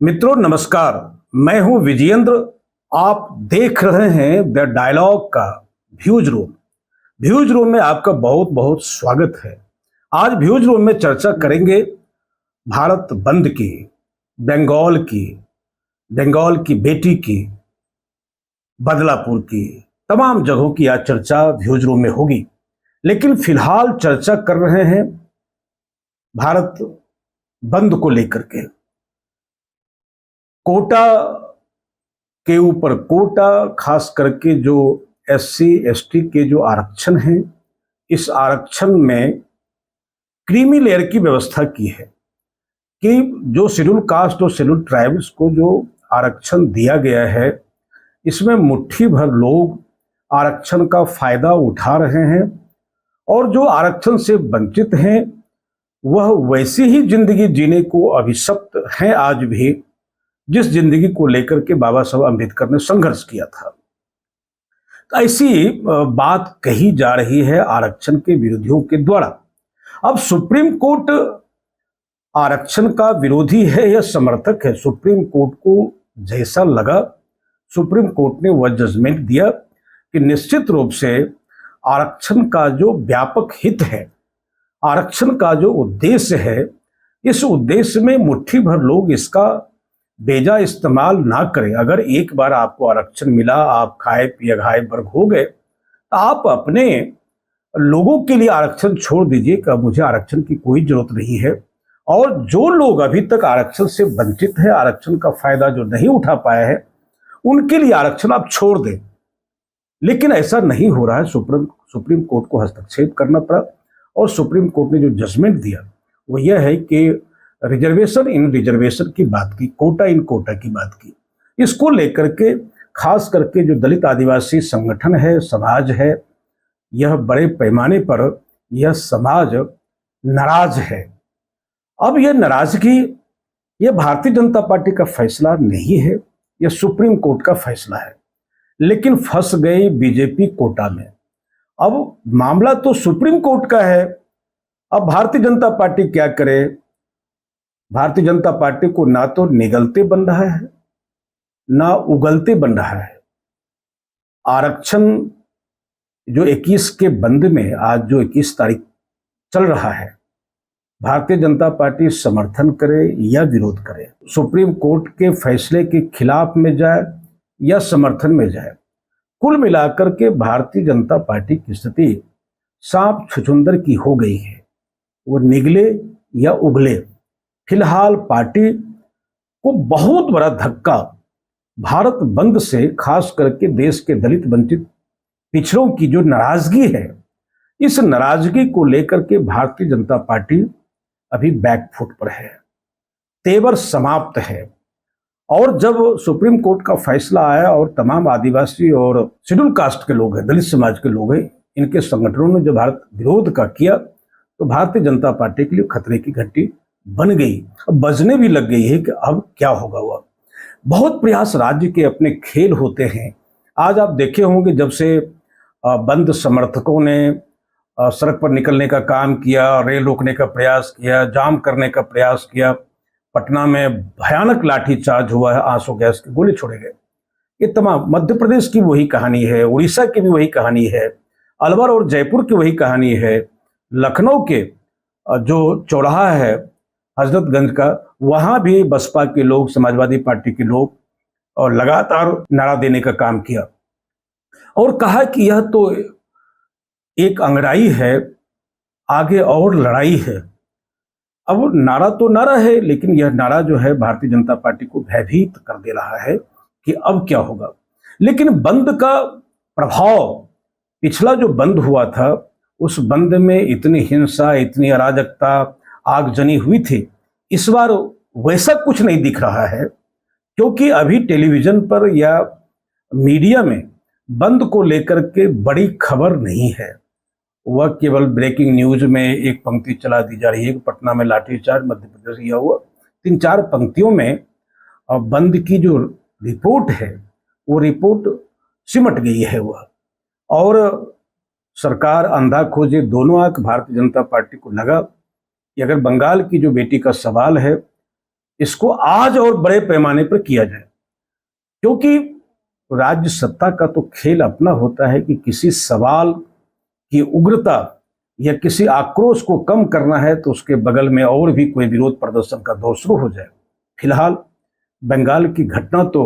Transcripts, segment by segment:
मित्रों नमस्कार। मैं हूं विजेंद्र। आप देख रहे हैं द डायलॉग का व्यूज रूम। व्यूज रूम में आपका बहुत बहुत स्वागत है। आज व्यूज रूम में चर्चा करेंगे भारत बंद की, बंगाल की, बंगाल की बेटी की, बदलापुर की, तमाम जगहों की आज चर्चा व्यूज रूम में होगी। लेकिन फिलहाल चर्चा कर रहे हैं भारत बंद को लेकर के। कोटा के ऊपर कोटा, खास करके जो एससी एसटी के जो आरक्षण हैं, इस आरक्षण में क्रीमी लेयर की व्यवस्था की है कि जो शेड्यूल कास्ट और शेड्यूल ट्राइब्स को जो आरक्षण दिया गया है, इसमें मुट्ठी भर लोग आरक्षण का फायदा उठा रहे हैं और जो आरक्षण से वंचित हैं वह वैसी ही जिंदगी जीने को अभिशप्त हैं आज भी, जिस जिंदगी को लेकर के बाबा साहब अम्बेडकर ने संघर्ष किया था। तो ऐसी बात कही जा रही है आरक्षण के विरोधियों के द्वारा। अब सुप्रीम कोर्ट आरक्षण का विरोधी है या समर्थक है, सुप्रीम कोर्ट को जैसा लगा, सुप्रीम कोर्ट ने वह जजमेंट दिया कि निश्चित रूप से आरक्षण का जो व्यापक हित है, आरक्षण का जो उद्देश्य है, इस उद्देश्य में मुट्ठी भर लोग इसका बेजा इस्तेमाल ना करें। अगर एक बार आपको आरक्षण मिला, आप खाए पिए घाए वर्ग हो गए, तो आप अपने लोगों के लिए आरक्षण छोड़ दीजिए कि मुझे आरक्षण की कोई जरूरत नहीं है। और जो लोग अभी तक आरक्षण से वंचित है, आरक्षण का फायदा जो नहीं उठा पाया है, उनके लिए आरक्षण आप छोड़ दें। लेकिन ऐसा नहीं हो रहा है। सुप्रीम कोर्ट को हस्तक्षेप करना पड़ा और सुप्रीम कोर्ट ने जो जजमेंट दिया वो यह है कि रिजर्वेशन इन रिजर्वेशन की बात की, कोटा इन कोटा की बात की। इसको लेकर के खास करके जो दलित आदिवासी संगठन है, समाज है, यह बड़े पैमाने पर यह समाज नाराज है। अब यह नाराजगी, यह भारतीय जनता पार्टी का फैसला नहीं है, यह सुप्रीम कोर्ट का फैसला है। लेकिन फंस गई बीजेपी कोटा में। अब मामला तो सुप्रीम कोर्ट का है। अब भारतीय जनता पार्टी क्या करे? भारतीय जनता पार्टी को ना तो निगलते बन रहा है, ना उगलते बन रहा है। आरक्षण जो 21 के बंद में, आज जो 21 तारीख चल रहा है, भारतीय जनता पार्टी समर्थन करे या विरोध करे, सुप्रीम कोर्ट के फैसले के खिलाफ में जाए या समर्थन में जाए, कुल मिलाकर के भारतीय जनता पार्टी की स्थिति सांप छुछुंदर की हो गई है। वो निगले या उगले। फिलहाल पार्टी को बहुत बड़ा धक्का भारत बंद से, खास करके देश के दलित वंचित पिछड़ों की जो नाराजगी है, इस नाराजगी को लेकर के भारतीय जनता पार्टी अभी बैकफुट पर है, तेवर समाप्त है। और जब सुप्रीम कोर्ट का फैसला आया और तमाम आदिवासी और शेड्यूल कास्ट के लोग हैं, दलित समाज के लोग हैं, इनके संगठनों ने जब भारत विरोध का किया, तो भारतीय जनता पार्टी के लिए खतरे की घंटी बन गई। अब बजने भी लग गई है कि अब क्या होगा। वह बहुत प्रयास राज्य के अपने खेल होते हैं। आज आप देखे होंगे, जब से बंद समर्थकों ने सड़क पर निकलने का काम किया, रेल रोकने का प्रयास किया, जाम करने का प्रयास किया, पटना में भयानक लाठीचार्ज हुआ है, आंसू गैस के गोले छोड़े गए। ये तमाम मध्य प्रदेश की वही कहानी है, उड़ीसा की भी वही कहानी है, अलवर और जयपुर की वही कहानी है, लखनऊ के जो चौराहा है हजरतगंज का, वहां भी बसपा के लोग, समाजवादी पार्टी के लोग और लगातार नारा देने का काम किया और कहा कि यह तो एक अंगड़ाई है, आगे और लड़ाई है। अब नारा तो नारा है, लेकिन यह नारा जो है भारतीय जनता पार्टी को भयभीत कर दे रहा है कि अब क्या होगा। लेकिन बंद का प्रभाव, पिछला जो बंद हुआ था, उस बंद में इतनी हिंसा, इतनी अराजकता, आगजनी हुई थी। इस बार वैसा कुछ नहीं दिख रहा है, क्योंकि अभी टेलीविजन पर या मीडिया में बंद को लेकर के बड़ी खबर नहीं है। वह केवल ब्रेकिंग न्यूज में एक पंक्ति चला दी जा रही है कि पटना में लाठीचार्ज, मध्य प्रदेश यह हुआ। 3-4 पंक्तियों में बंद की जो रिपोर्ट है, वो रिपोर्ट सिमट गई है वह। और सरकार अंधा खोजे दोनों आंख। भारतीय जनता पार्टी को लगा कि अगर बंगाल की जो बेटी का सवाल है, इसको आज और बड़े पैमाने पर किया जाए, क्योंकि राज्य सत्ता का तो खेल अपना होता है कि किसी सवाल की उग्रता या किसी आक्रोश को कम करना है तो उसके बगल में और भी कोई विरोध प्रदर्शन का दौर शुरू हो जाए। फिलहाल बंगाल की घटना तो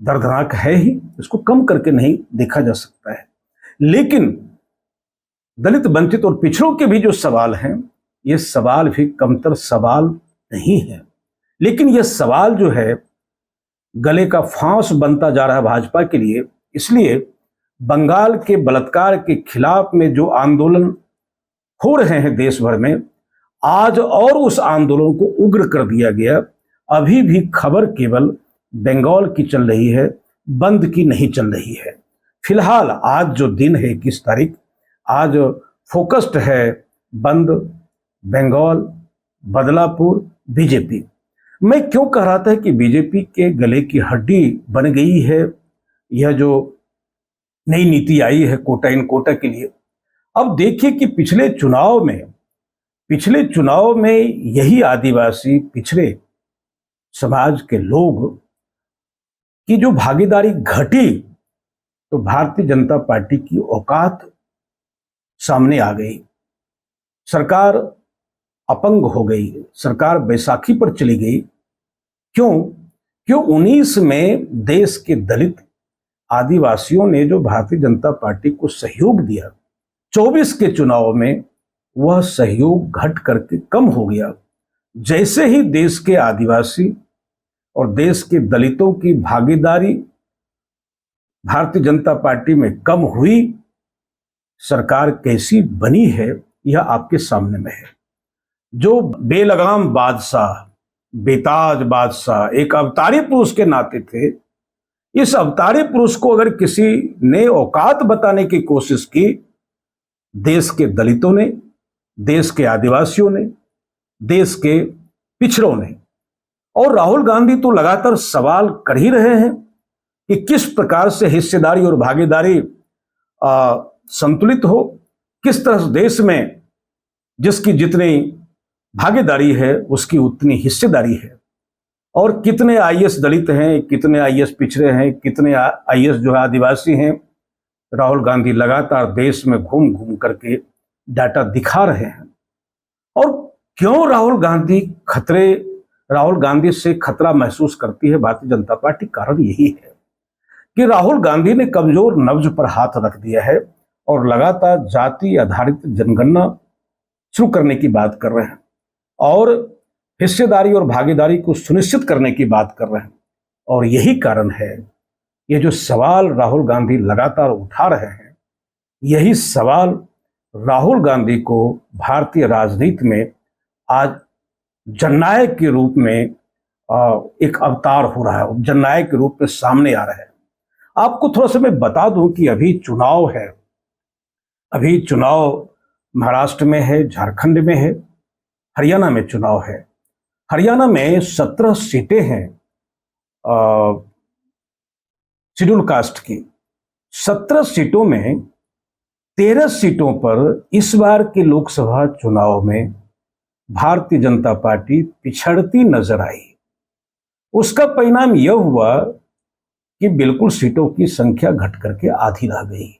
दर्दनाक है ही, इसको कम करके नहीं देखा जा सकता है। लेकिन दलित, वंचित और पिछड़ों के भी जो सवाल हैं, ये सवाल भी कमतर सवाल नहीं है। लेकिन यह सवाल जो है गले का फांस बनता जा रहा है भाजपा के लिए। इसलिए बंगाल के बलात्कार के खिलाफ में जो आंदोलन हो रहे हैं देश भर में, आज और उस आंदोलन को उग्र कर दिया गया। अभी भी खबर केवल बंगाल की चल रही है, बंद की नहीं चल रही है। फिलहाल आज जो दिन है 21 तारीख, आज फोकस्ड है बंद, बंगाल, बदलापुर, बीजेपी। मैं क्यों कह रहा था कि बीजेपी के गले की हड्डी बन गई है यह जो नई नीति आई है कोटा इन कोटा के लिए। अब देखिए कि पिछले चुनाव में यही आदिवासी पिछड़े समाज के लोग की जो भागीदारी घटी, तो भारतीय जनता पार्टी की औकात सामने आ गई। सरकार अपंग हो गई, सरकार बैसाखी पर चली गई। क्यों 19 में देश के दलित आदिवासियों ने जो भारतीय जनता पार्टी को सहयोग दिया, 24 के चुनाव में वह सहयोग घट करके कम हो गया। जैसे ही देश के आदिवासी और देश के दलितों की भागीदारी भारतीय जनता पार्टी में कम हुई, सरकार कैसी बनी है यह आपके सामने में है। जो बेलगाम बादशाह, बेताज बादशाह एक अवतारी पुरुष के नाते थे, इस अवतारी पुरुष को अगर किसी ने औकात बताने की कोशिश की, देश के दलितों ने, देश के आदिवासियों ने, देश के पिछड़ों ने, और राहुल गांधी तो लगातार सवाल कर ही रहे हैं कि किस प्रकार से हिस्सेदारी और भागीदारी संतुलित हो, किस तरह से देश में जिसकी जितनी भागीदारी है उसकी उतनी हिस्सेदारी है, और कितने आईएएस दलित हैं, कितने आईएएस पिछड़े हैं, कितने आईएएस जो है आदिवासी हैं। राहुल गांधी लगातार देश में घूम घूम करके डाटा दिखा रहे हैं। और क्यों राहुल गांधी से खतरा महसूस करती है भारतीय जनता पार्टी? कारण यही है कि राहुल गांधी ने कमजोर नब्ज पर हाथ रख दिया है और लगातार जाति आधारित जनगणना शुरू करने की बात कर रहे हैं और हिस्सेदारी और भागीदारी को सुनिश्चित करने की बात कर रहे हैं। और यही कारण है, ये जो सवाल राहुल गांधी लगातार उठा रहे हैं, यही सवाल राहुल गांधी को भारतीय राजनीति में आज जननायक के रूप में एक अवतार हो रहा है, जननायक के रूप में सामने आ रहा है। आपको थोड़ा सा मैं बता दूं कि अभी चुनाव है, अभी चुनाव महाराष्ट्र में है, झारखंड में है, हरियाणा में चुनाव है। हरियाणा में 17 सीटें हैं शेड्यूल कास्ट की। 17 सीटों में 13 सीटों पर इस बार के लोकसभा चुनाव में भारतीय जनता पार्टी पिछड़ती नजर आई। उसका परिणाम यह हुआ कि बिल्कुल सीटों की संख्या घट करके आधी रह गई।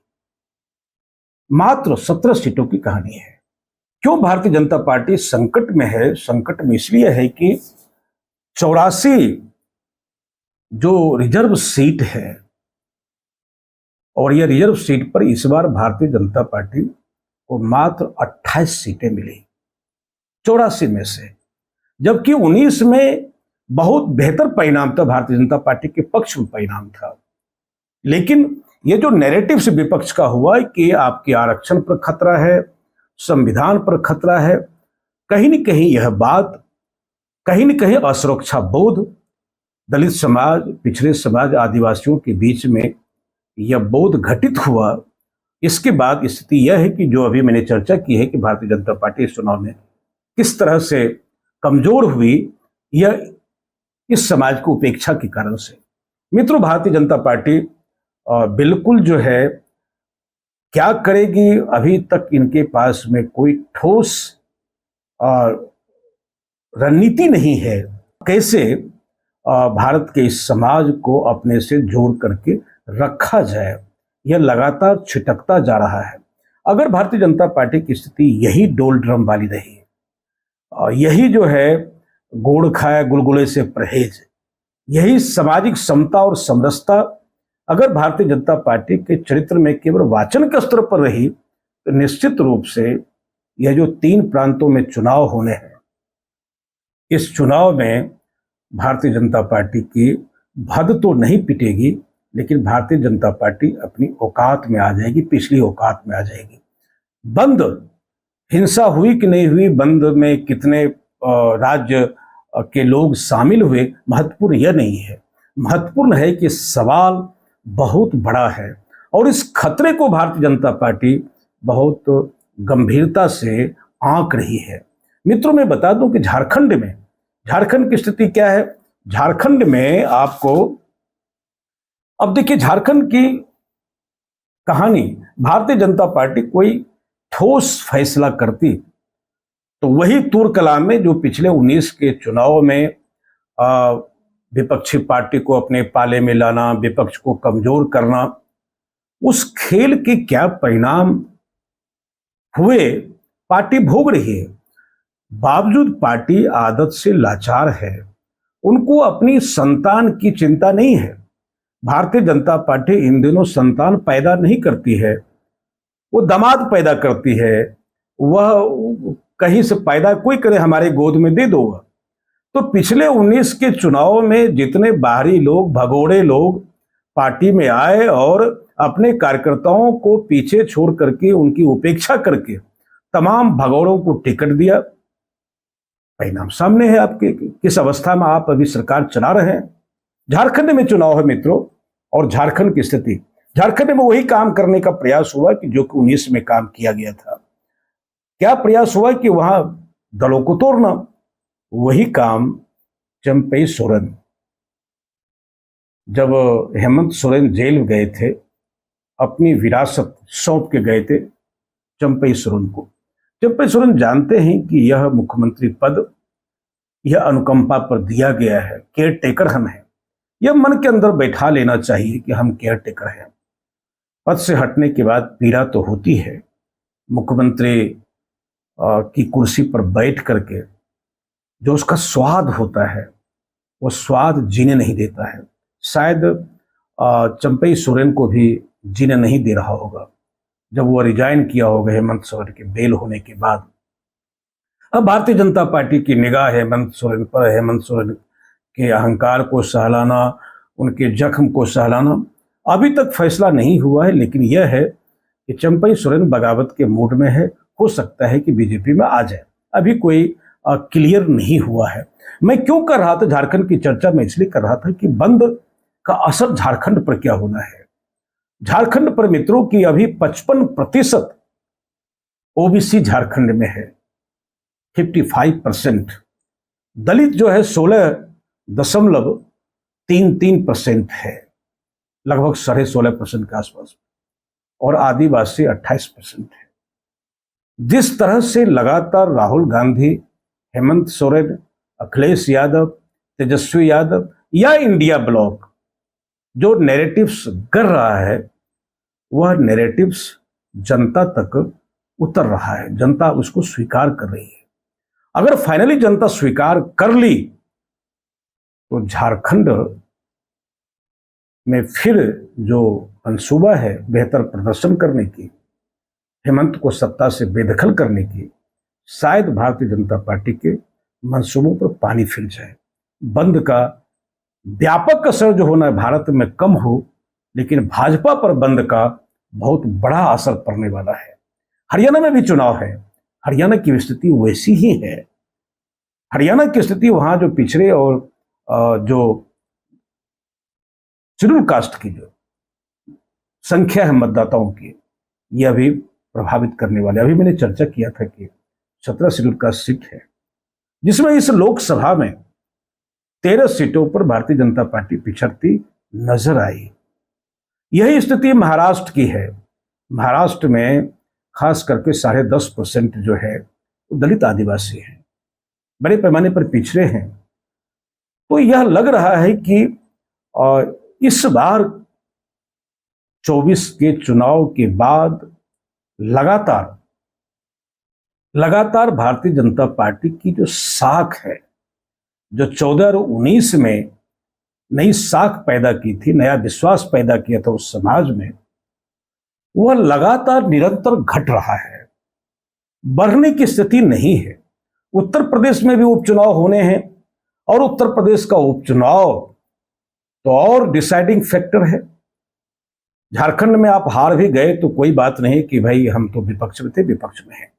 मात्र 17 सीटों की कहानी है। क्यों भारतीय जनता पार्टी संकट में है? संकट में इसलिए है कि 84 जो रिजर्व सीट है, और यह रिजर्व सीट पर इस बार भारतीय जनता पार्टी को मात्र 28 सीटें मिली 84 में से, जबकि 19 में बहुत बेहतर परिणाम था, भारतीय जनता पार्टी के पक्ष में परिणाम था। लेकिन ये जो नैरेटिव से विपक्ष का हुआ कि आपके आरक्षण पर खतरा है, संविधान पर खतरा है, कहीं न कहीं यह बात, कहीं न कहीं असुरक्षा बोध दलित समाज, पिछड़े समाज, आदिवासियों के बीच में यह बोध घटित हुआ। इसके बाद स्थिति यह है कि जो अभी मैंने चर्चा की है कि भारतीय जनता पार्टी इस चुनाव में किस तरह से कमजोर हुई, यह इस समाज को उपेक्षा के कारण से। मित्रों, भारतीय जनता पार्टी बिल्कुल जो है क्या करेगी, अभी तक इनके पास में कोई ठोस रणनीति नहीं है। कैसे भारत के इस समाज को अपने से जोड़ करके रखा जाए, यह लगातार छिटकता जा रहा है। अगर भारतीय जनता पार्टी की स्थिति यही डोल ड्रम वाली रही, यही जो है गोड़ खाए गुलगुले से परहेज, यही सामाजिक समता और समरसता अगर भारतीय जनता पार्टी के चरित्र में केवल वाचन के स्तर पर रही, तो निश्चित रूप से यह जो 3 प्रांतों में चुनाव होने हैं, इस चुनाव में भारतीय जनता पार्टी की भद तो नहीं पिटेगी, लेकिन भारतीय जनता पार्टी अपनी औकात में आ जाएगी, पिछली औकात में आ जाएगी। बंद हिंसा हुई कि नहीं हुई, बंद में कितने राज्य के लोग शामिल हुए, महत्वपूर्ण यह नहीं है। महत्वपूर्ण है कि सवाल बहुत बड़ा है और इस खतरे को भारतीय जनता पार्टी बहुत गंभीरता से आंक रही है। मित्रों, मैं बता दूं कि झारखंड की स्थिति क्या है। झारखंड में आपको अब देखिए, झारखंड की कहानी, भारतीय जनता पार्टी कोई ठोस फैसला करती तो वही तुरकला में जो पिछले 19 के चुनाव में विपक्षी पार्टी को अपने पाले में लाना, विपक्ष को कमजोर करना, उस खेल के क्या परिणाम हुए पार्टी भोग रही है। बावजूद पार्टी आदत से लाचार है, उनको अपनी संतान की चिंता नहीं है। भारतीय जनता पार्टी इन दिनों संतान पैदा नहीं करती है, वो दामाद पैदा करती है। वह कहीं से पैदा कोई करे, हमारे गोद में दे दो। तो पिछले 19 के चुनाव में जितने बाहरी लोग, भगोड़े लोग पार्टी में आए और अपने कार्यकर्ताओं को पीछे छोड़ करके, उनकी उपेक्षा करके तमाम भगोड़ों को टिकट दिया, परिणाम सामने है आपके। किस अवस्था में आप अभी सरकार चला रहे हैं। झारखंड में चुनाव है मित्रों, और झारखंड की स्थिति, झारखंड में वही काम करने का प्रयास हुआ कि जो कि 19 में काम किया गया था। क्या प्रयास हुआ कि वहां दलों को तोड़ना। वही काम चंपई सोरेन, जब हेमंत सोरेन जेल गए थे, अपनी विरासत सौंप के गए थे चंपई सोरेन को। चंपई सोरेन जानते हैं कि यह मुख्यमंत्री पद, यह अनुकंपा पर दिया गया है, केयर टेकर हम हैं। यह मन के अंदर बैठा लेना चाहिए कि हम केयर टेकर हैं। पद से हटने के बाद पीड़ा तो होती है, मुख्यमंत्री की कुर्सी पर बैठ करके जो उसका स्वाद होता है, वो स्वाद जीने नहीं देता है। शायद चंपई सोरेन को भी जीने नहीं दे रहा होगा जब वो रिजाइन किया होगा हेमंत सोरेन के बेल होने के बाद। अब भारतीय जनता पार्टी की निगाह हेमंत सोरेन पर, हेमंत सोरेन के अहंकार को सहलाना, उनके जख्म को सहलाना। अभी तक फैसला नहीं हुआ है, लेकिन यह है कि चंपई सोरेन बगावत के मूड में है। हो सकता है कि बीजेपी में आ जाए, अभी कोई क्लियर नहीं हुआ है। मैं क्यों कर रहा था झारखंड की चर्चा, मैं इसलिए कर रहा था कि बंद का असर झारखंड पर क्या होना है। झारखंड पर मित्रों की अभी 55% ओबीसी झारखंड में है, 55%। दलित जो है 16.33% है, लगभग 16.5% के आसपास, और आदिवासी 28% है। जिस तरह से लगातार राहुल गांधी, हेमंत सोरेन, अखिलेश यादव, तेजस्वी यादव या इंडिया ब्लॉक जो नैरेटिव्स कर रहा है, वह नैरेटिव्स जनता तक उतर रहा है, जनता उसको स्वीकार कर रही है। अगर फाइनली जनता स्वीकार कर ली तो झारखंड में फिर जो मंसूबा है बेहतर प्रदर्शन करने की, हेमंत को सत्ता से बेदखल करने की, शायद भारतीय जनता पार्टी के मंसूबों पर पानी फिर जाए। बंद का व्यापक असर जो होना है भारत में कम हो, लेकिन भाजपा पर बंद का बहुत बड़ा असर पड़ने वाला है। हरियाणा में भी चुनाव है, हरियाणा की स्थिति वैसी ही है। हरियाणा की स्थिति, वहां जो पिछड़े और जो शेड्यूल कास्ट की जो संख्या है मतदाताओं की, यह अभी प्रभावित करने वाले। अभी मैंने चर्चा किया था कि 17 शेड्यूल कास्ट सीट है, जिसमें इस लोकसभा में 13 सीटों पर भारतीय जनता पार्टी पिछड़ती नजर आई। यही स्थिति महाराष्ट्र की है। महाराष्ट्र में खास करके 10.5% जो है वो दलित आदिवासी हैं, बड़े पैमाने पर पिछड़े हैं। तो यह लग रहा है कि इस बार 24 के चुनाव के बाद लगातार लगातार भारतीय जनता पार्टी की जो साख है, जो 14 और 19 में नई साख पैदा की थी, नया विश्वास पैदा किया था उस समाज में, वह लगातार निरंतर घट रहा है, बढ़ने की स्थिति नहीं है। उत्तर प्रदेश में भी उपचुनाव होने हैं और उत्तर प्रदेश का उपचुनाव तो और डिसाइडिंग फैक्टर है। झारखंड में आप हार भी गए तो कोई बात नहीं कि भाई हम तो विपक्ष में थे, विपक्ष में हैं,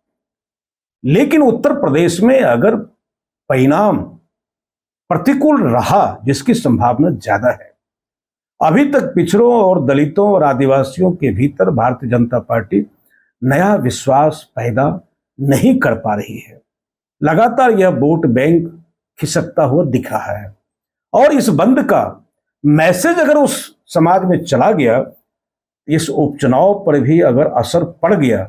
लेकिन उत्तर प्रदेश में अगर परिणाम प्रतिकूल रहा, जिसकी संभावना ज्यादा है, अभी तक पिछड़ों और दलितों और आदिवासियों के भीतर भारतीय जनता पार्टी नया विश्वास पैदा नहीं कर पा रही है। लगातार यह वोट बैंक खिसकता हुआ दिख रहा है और इस बंद का मैसेज अगर उस समाज में चला गया, इस उपचुनाव पर भी अगर असर पड़ गया,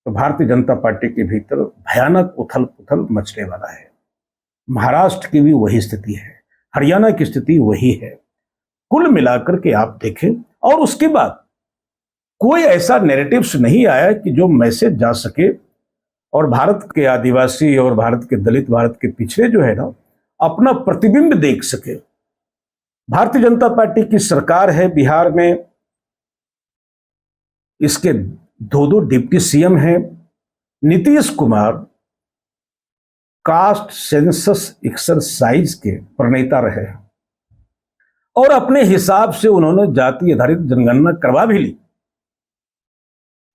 तो भारतीय जनता पार्टी के भीतर भयानक उथल पुथल मचने वाला है। महाराष्ट्र की भी वही स्थिति है, हरियाणा की स्थिति वही है। कुल मिलाकर के आप देखें, और उसके बाद कोई ऐसा नैरेटिव्स नहीं आया कि जो मैसेज जा सके और भारत के आदिवासी और भारत के दलित, भारत के पिछड़े जो है ना, अपना प्रतिबिंब देख सके। भारतीय जनता पार्टी की सरकार है बिहार में, इसके दो डिप्टी सीएम हैं। Nitish Kumar caste census exercise के प्रणेता रहे और अपने हिसाब से उन्होंने जाति आधारित जनगणना करवा भी ली।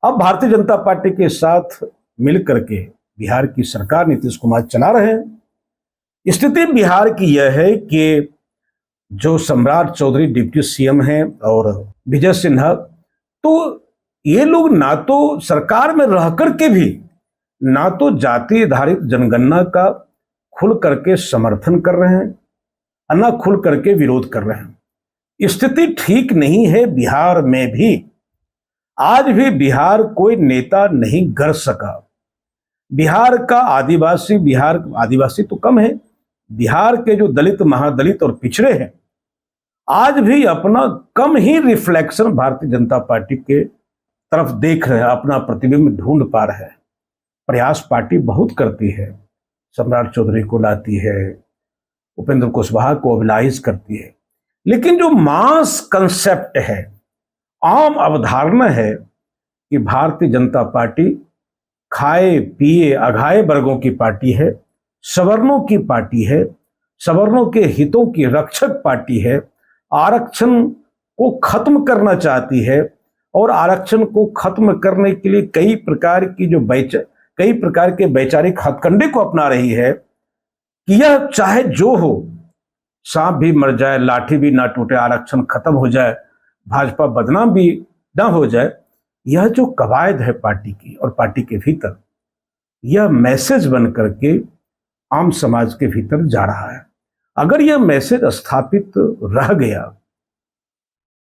अब भारतीय जनता पार्टी के साथ मिलकर के बिहार की सरकार नीतीश कुमार चला रहे हैं। स्थिति बिहार की यह है कि जो सम्राट चौधरी डिप्टी सीएम हैं और विजय सिन्हा, तो ये लोग ना तो सरकार में रह करके भी ना तो जाति आधारित जनगणना का खुल करके समर्थन कर रहे हैं, ना खुल करके विरोध कर रहे हैं। स्थिति ठीक नहीं है बिहार में भी। आज भी बिहार कोई नेता नहीं गढ़ सका। बिहार का आदिवासी, बिहार आदिवासी तो कम है, बिहार के जो दलित, महादलित और पिछड़े हैं, आज भी अपना कम ही रिफ्लेक्शन भारतीय जनता पार्टी के तरफ देख रहे हैं, अपना प्रतिबिंब ढूंढ पा रहे हैं। प्रयास पार्टी बहुत करती है, सम्राट चौधरी को लाती है, उपेंद्र कुशवाहा को मोबिलाइज करती है, लेकिन जो मास कंसेप्ट है, आम अवधारणा है कि भारतीय जनता पार्टी खाए पिए अघाए वर्गों की पार्टी है, सवर्णों की पार्टी है, सवर्णों के हितों की रक्षक पार्टी है, आरक्षण को खत्म करना चाहती है और आरक्षण को खत्म करने के लिए कई प्रकार के वैचारिक हथकंडे को अपना रही है कि यह चाहे जो हो, सांप भी मर जाए, लाठी भी ना टूटे, आरक्षण खत्म हो जाए, भाजपा बदनाम भी ना हो जाए। यह जो कवायद है पार्टी की और पार्टी के भीतर, यह मैसेज बन करके आम समाज के भीतर जा रहा है। अगर यह मैसेज स्थापित रह गया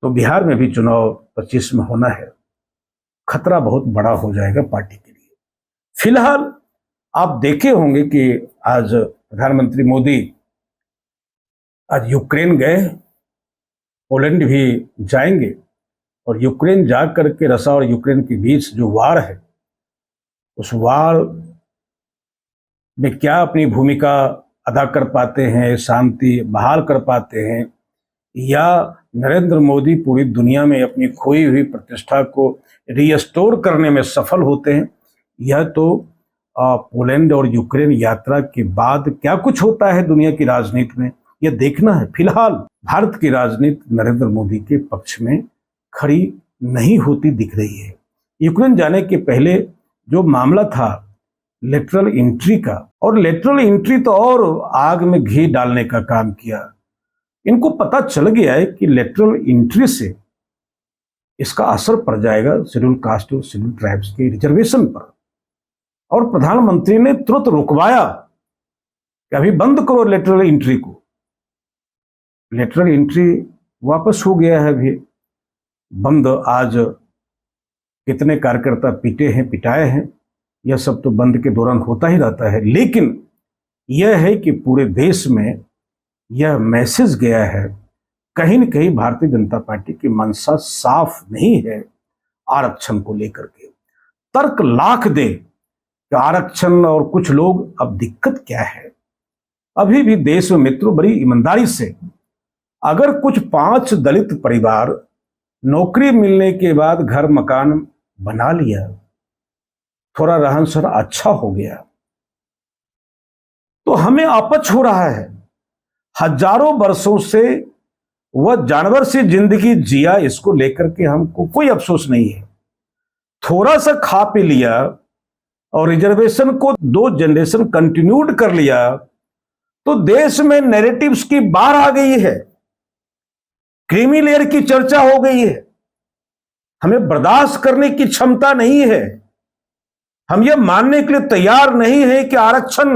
तो बिहार में भी चुनाव 25 में होना है, खतरा बहुत बड़ा हो जाएगा पार्टी के लिए। फिलहाल आप देखे होंगे कि आज प्रधानमंत्री मोदी आज यूक्रेन गए, पोलैंड भी जाएंगे और यूक्रेन जा करके रशिया और यूक्रेन के बीच जो वार है, उस वार में क्या अपनी भूमिका अदा कर पाते हैं, शांति बहाल कर पाते हैं, या नरेंद्र मोदी पूरी दुनिया में अपनी खोई हुई प्रतिष्ठा को रीस्टोर करने में सफल होते हैं। यह तो पोलैंड और यूक्रेन यात्रा के बाद क्या कुछ होता है दुनिया की राजनीति में, यह देखना है। फिलहाल भारत की राजनीति नरेंद्र मोदी के पक्ष में खड़ी नहीं होती दिख रही है। यूक्रेन जाने के पहले जो मामला था लेटरल एंट्री का, और लेटरल एंट्री तो और आग में घी डालने का काम किया। इनको पता चल गया है कि लेटरल एंट्री से इसका असर पड़ जाएगा शेड्यूल कास्ट और शेड्यूल ट्राइब्स के रिजर्वेशन पर, और प्रधानमंत्री ने तुरंत रुकवाया कि अभी बंद करो लेटरल एंट्री को। लेटरल एंट्री वापस हो गया है अभी बंद। आज कितने कार्यकर्ता पीटे हैं, पिटाए हैं, यह सब तो बंद के दौरान होता ही रहता है। लेकिन यह है कि पूरे देश में यह मैसेज गया है, कहीं न कहीं भारतीय जनता पार्टी की मंशा साफ नहीं है आरक्षण को लेकर के। तर्क लाख दे कि आरक्षण और कुछ लोग, अब दिक्कत क्या है? अभी भी देश में मित्रों बड़ी ईमानदारी से, अगर कुछ 5 दलित परिवार नौकरी मिलने के बाद घर मकान बना लिया, थोड़ा रहन सहन अच्छा हो गया, तो हमें अपच हो रहा है। हजारों वर्षों से वह जानवर से जिंदगी जिया, इसको लेकर के हमको कोई अफसोस नहीं है। थोड़ा सा खा पी लिया और रिजर्वेशन को 2 जनरेशन कंटिन्यूड कर लिया, तो देश में नैरेटिव्स की बाढ़ आ गई है, क्रीमी लेयर की चर्चा हो गई है। हमें बर्दाश्त करने की क्षमता नहीं है। हम यह मानने के लिए तैयार नहीं है कि आरक्षण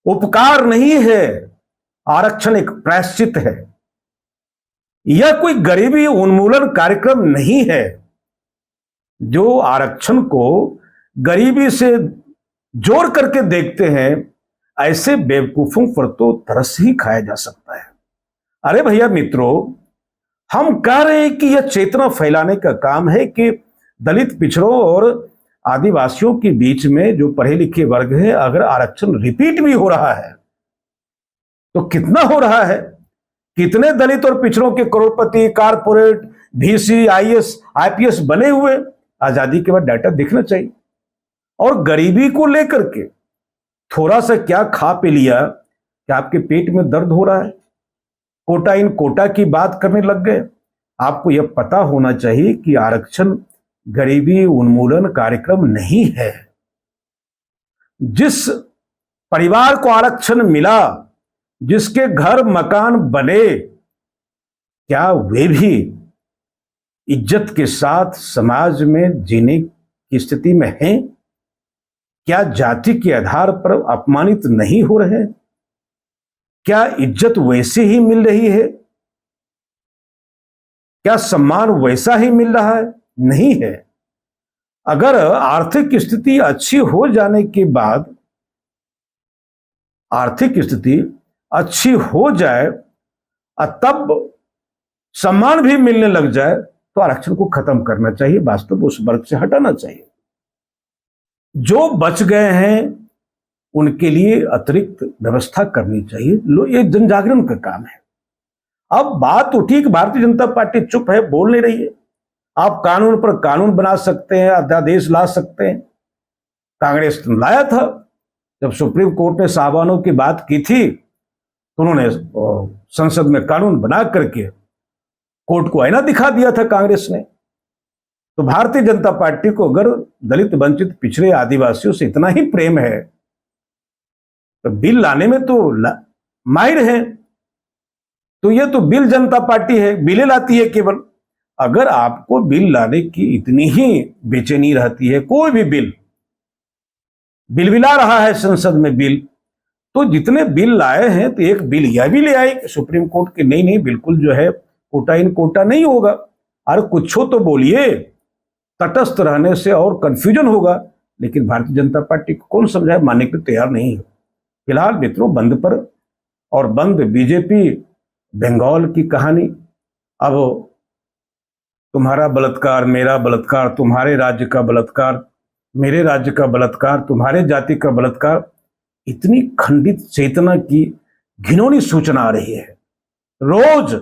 उपकार नहीं है, आरक्षण एक प्रायश्चित है। यह कोई गरीबी उन्मूलन कार्यक्रम नहीं है। जो आरक्षण को गरीबी से जोड़ करके देखते हैं, ऐसे बेवकूफों पर तो तरस ही खाया जा सकता है। अरे भैया मित्रों, हम कह रहे हैं कि यह चेतना फैलाने का काम है कि दलित, पिछड़ों और आदिवासियों के बीच में जो पढ़े लिखे वर्ग है, अगर आरक्षण रिपीट भी हो रहा है तो कितना हो रहा है? कितने दलित और पिछड़ों के करोड़पति, कारपोरेट, VC, IAS, IPS बने हुए? आजादी के बाद डाटा दिखना चाहिए। और गरीबी को लेकर के थोड़ा सा क्या खा पी लिया कि आपके पेट में दर्द हो रहा है, कोटा इन कोटा की बात करने लग गए। आपको यह पता होना चाहिए कि आरक्षण गरीबी उन्मूलन कार्यक्रम नहीं है। जिस परिवार को आरक्षण मिला, जिसके घर मकान बने, क्या वे भी इज्जत के साथ समाज में जीने की स्थिति में हैं? क्या जाति के आधार पर अपमानित नहीं हो रहे हैं? क्या इज्जत वैसी ही मिल रही है? क्या सम्मान वैसा ही मिल रहा है? नहीं है। अगर आर्थिक स्थिति अच्छी हो जाने के बाद, आर्थिक स्थिति अच्छी हो जाए और तब सम्मान भी मिलने लग जाए, तो आरक्षण को खत्म करना चाहिए, वास्तव उस वर्ग से हटाना चाहिए। जो बच गए हैं उनके लिए अतिरिक्त व्यवस्था करनी चाहिए। ये जन जागरण का काम है। अब बात उठी कि भारतीय जनता पार्टी चुप है, बोल नहीं रही है। आप कानून पर कानून बना सकते हैं, अध्यादेश ला सकते हैं। कांग्रेस ने लाया था, जब सुप्रीम कोर्ट ने साहबानों की बात की थी तो उन्होंने संसद में कानून बना करके कोर्ट को आईना दिखा दिया था कांग्रेस ने। तो भारतीय जनता पार्टी को अगर दलित, वंचित, पिछड़े, आदिवासियों से इतना ही प्रेम है तो बिल लाने में तो माहिर है। तो यह तो बिल जनता पार्टी है, बिलें लाती है केवल। अगर आपको बिल लाने की इतनी ही बेचैनी रहती है, कोई भी बिल ला रहा है संसद में बिल, तो जितने बिल लाए हैं तो एक बिल यह भी ले आए सुप्रीम कोर्ट के नहीं बिल्कुल जो है कोटा इन कोटा नहीं होगा। अरे कुछ हो तो बोलिए, तटस्थ रहने से और कंफ्यूजन होगा। लेकिन भारतीय जनता पार्टी को कौन समझाए, मानने के लिए तैयार नहीं है। फिलहाल मित्रों, बंद पर और बंद बीजेपी बंगाल की कहानी। अब तुम्हारा बलात्कार, मेरा बलात्कार, तुम्हारे राज्य का बलात्कार, मेरे राज्य का बलात्कार, तुम्हारे जाति का बलात्कार, इतनी खंडित चेतना की घिनौनी सूचना आ रही है। रोज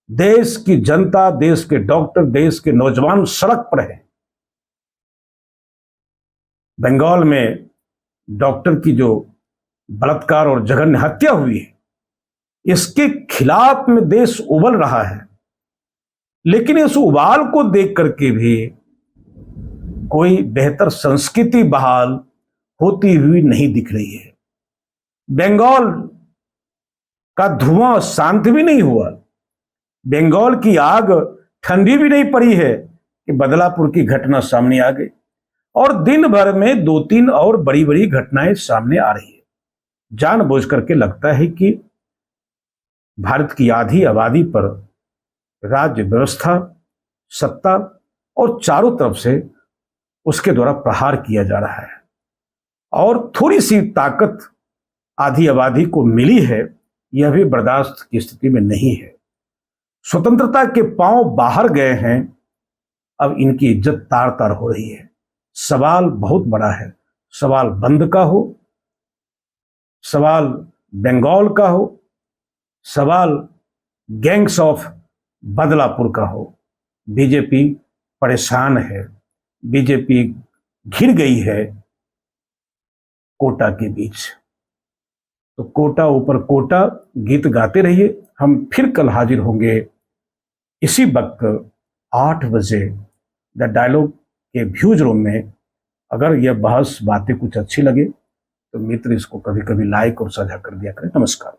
देश की जनता, देश के डॉक्टर, देश के नौजवान सड़क पर हैं। बंगाल में डॉक्टर की जो बलात्कार और जघन्य हत्या हुई है, इसके खिलाफ में देश उबल रहा है। लेकिन इस उबाल को देख करके भी कोई बेहतर संस्कृति बहाल होती हुई नहीं दिख रही है। बंगाल का धुआं शांत भी नहीं हुआ, बंगाल की आग ठंडी भी नहीं पड़ी है कि बदलापुर की घटना सामने आ गई और दिन भर में 2-3 और बड़ी बड़ी घटनाएं सामने आ रही है। जानबूझ करके लगता है कि भारत की आधी आबादी पर राज्य व्यवस्था, सत्ता और चारों तरफ से उसके द्वारा प्रहार किया जा रहा है। और थोड़ी सी ताकत आधी आबादी को मिली है, यह भी बर्दाश्त की स्थिति में नहीं है। स्वतंत्रता के पांव बाहर गए हैं, अब इनकी इज्जत तार तार हो रही है। सवाल बहुत बड़ा है। सवाल बंद का हो, सवाल बंगाल का हो, सवाल गैंग्स ऑफ बदलापुर का हो। बीजेपी परेशान है, बीजेपी घिर गई है कोटा के बीच। तो कोटा ऊपर कोटा गीत गाते रहिए। हम फिर कल हाजिर होंगे इसी वक्त 8 बजे द डायलॉग के व्यूज रूम में। अगर यह बहस बातें कुछ अच्छी लगे तो मित्र इसको कभी कभी लाइक और साझा कर दिया करें। नमस्कार।